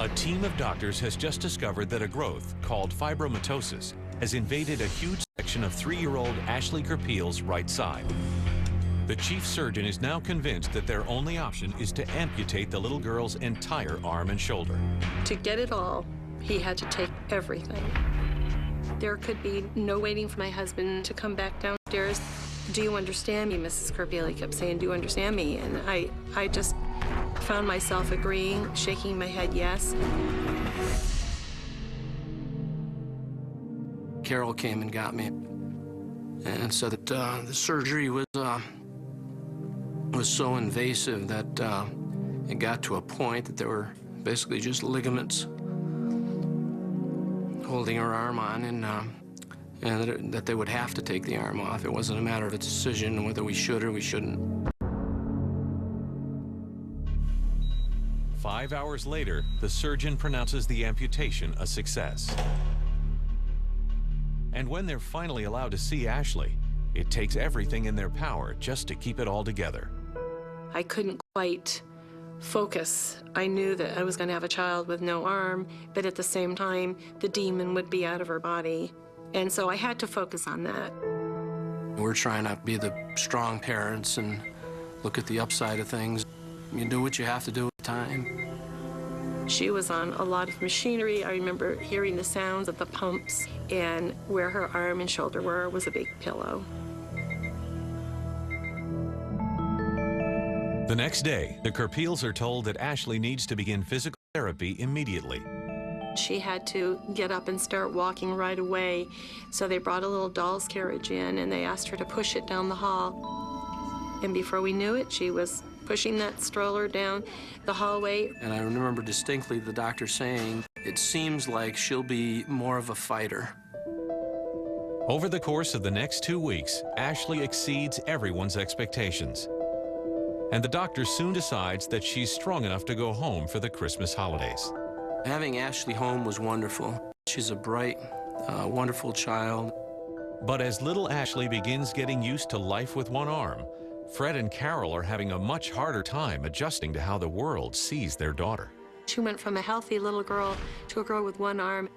A team of doctors has just discovered that a growth called fibromatosis has invaded a huge section of 3-year-old Ashley Kerpeel's right side. The chief surgeon is now convinced that their only option is to amputate the little girl's entire arm and shoulder. To get it all, he had to take everything. There could be no waiting for my husband to come back downstairs. Do you understand me, Mrs. Kerpeel? He kept saying, do you understand me? And I just found myself agreeing, shaking my head yes. Carol came and got me and said that the surgery was so invasive that it got to a point that there were basically just ligaments holding her arm on, and that they would have to take the arm off. It wasn't a matter of a decision whether we should or we shouldn't. 5 hours later, the surgeon pronounces the amputation a success. And when they're finally allowed to see Ashley, it takes everything in their power just to keep it all together. I couldn't quite focus. I knew that I was going to have a child with no arm, but at the same time, the demon would be out of her body. And so I had to focus on that. We're trying to be the strong parents and look at the upside of things. You do what you have to do at the time. She was on a lot of machinery. I remember hearing the sounds of the pumps, and where her arm and shoulder were was a big pillow. The next day, the Kerpeels are told that Ashley needs to begin physical therapy immediately. She had to get up and start walking right away, so they brought a little doll's carriage in, and they asked her to push it down the hall. And before we knew it, she was pushing that stroller down the hallway. And I remember distinctly the doctor saying, it seems like she'll be more of a fighter. Over the course of the next 2 weeks, Ashley exceeds everyone's expectations. And the doctor soon decides that she's strong enough to go home for the Christmas holidays. Having Ashley home was wonderful. She's a bright, wonderful child. But as little Ashley begins getting used to life with one arm, Fred and Carol are having a much harder time adjusting to how the world sees their daughter. She went from a healthy little girl to a girl with one arm.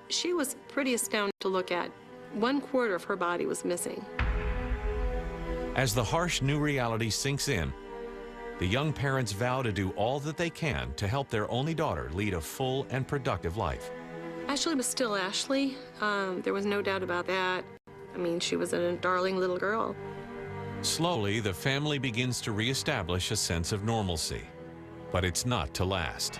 She was pretty astounding to look at. 1/4 of her body was missing. As the harsh new reality sinks in, the young parents vow to do all that they can to help their only daughter lead a full and productive life. Ashley was still Ashley. There was no doubt about that. I mean, she was a darling little girl. Slowly, the family begins to reestablish a sense of normalcy, but it's not to last.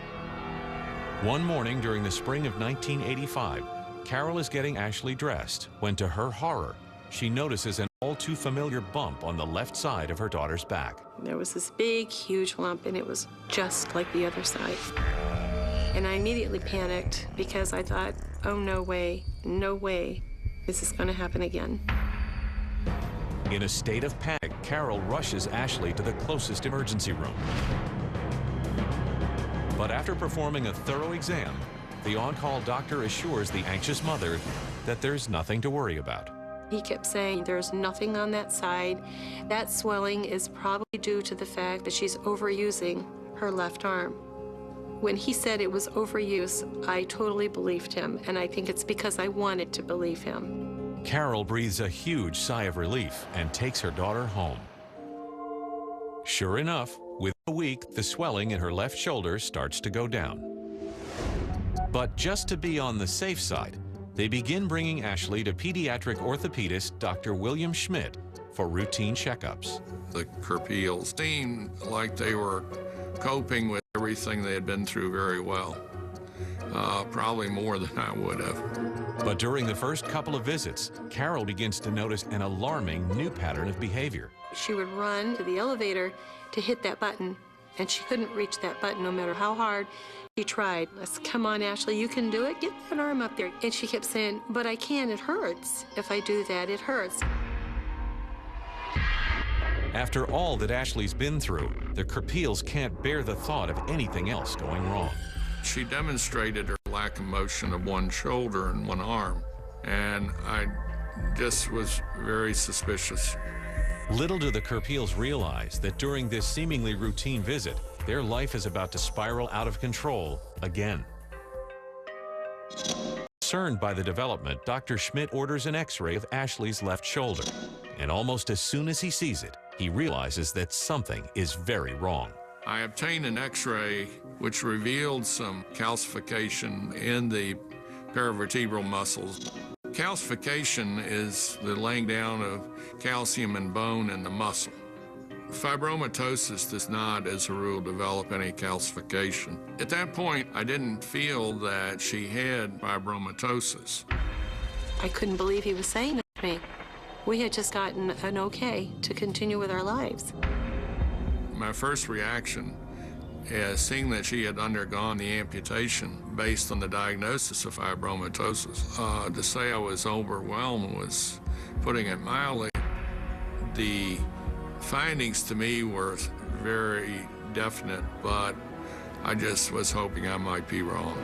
One morning during the spring of 1985, Carol is getting Ashley dressed when, to her horror, she notices an all-too familiar bump on the left side of her daughter's back. There was this big, huge lump, and it was just like the other side. And I immediately panicked because I thought, oh, no way, this is going to happen again. In a state of panic, Carol rushes Ashley to the closest emergency room. But after performing a thorough exam, the on-call doctor assures the anxious mother that there's nothing to worry about. He kept saying, there's nothing on that side. That swelling is probably due to the fact that she's overusing her left arm. When he said it was overuse, I totally believed him, and I think it's because I wanted to believe him. Carol breathes a huge sigh of relief and takes her daughter home. Sure enough, within a week, the swelling in her left shoulder starts to go down. But just to be on the safe side, they begin bringing Ashley to pediatric orthopedist Dr. William Schmidt for routine checkups. The Kerpeels seemed like they were coping with everything they had been through very well. Probably more than I would have. But during the first couple of visits, Carol begins to notice an alarming new pattern of behavior. She would run to the elevator to hit that button, and she couldn't reach that button no matter how hard she tried. I said, come on, Ashley, you can do it. Get that arm up there. And she kept saying, but I can't, it hurts. If I do that, it hurts. After all that Ashley's been through, the Kerpeels can't bear the thought of anything else going wrong. She demonstrated her lack of motion of one shoulder and one arm, and I just was very suspicious. Little do the Kerpeels realize that during this seemingly routine visit, their life is about to spiral out of control again. Concerned by the development, Dr. Schmidt orders an x-ray of Ashley's left shoulder. And almost as soon as he sees it, he realizes that something is very wrong. I obtained an x-ray which revealed some calcification in the paravertebral muscles. Calcification is the laying down of calcium and bone in the muscle. Fibromatosis does not, as a rule, develop any calcification. At that point, I didn't feel that she had fibromatosis. I couldn't believe he was saying that to me. We had just gotten an okay to continue with our lives. My first reaction is seeing that she had undergone the amputation based on the diagnosis of fibromatosis. To say I was overwhelmed was putting it mildly. The findings to me were very definite, but I just was hoping I might be wrong.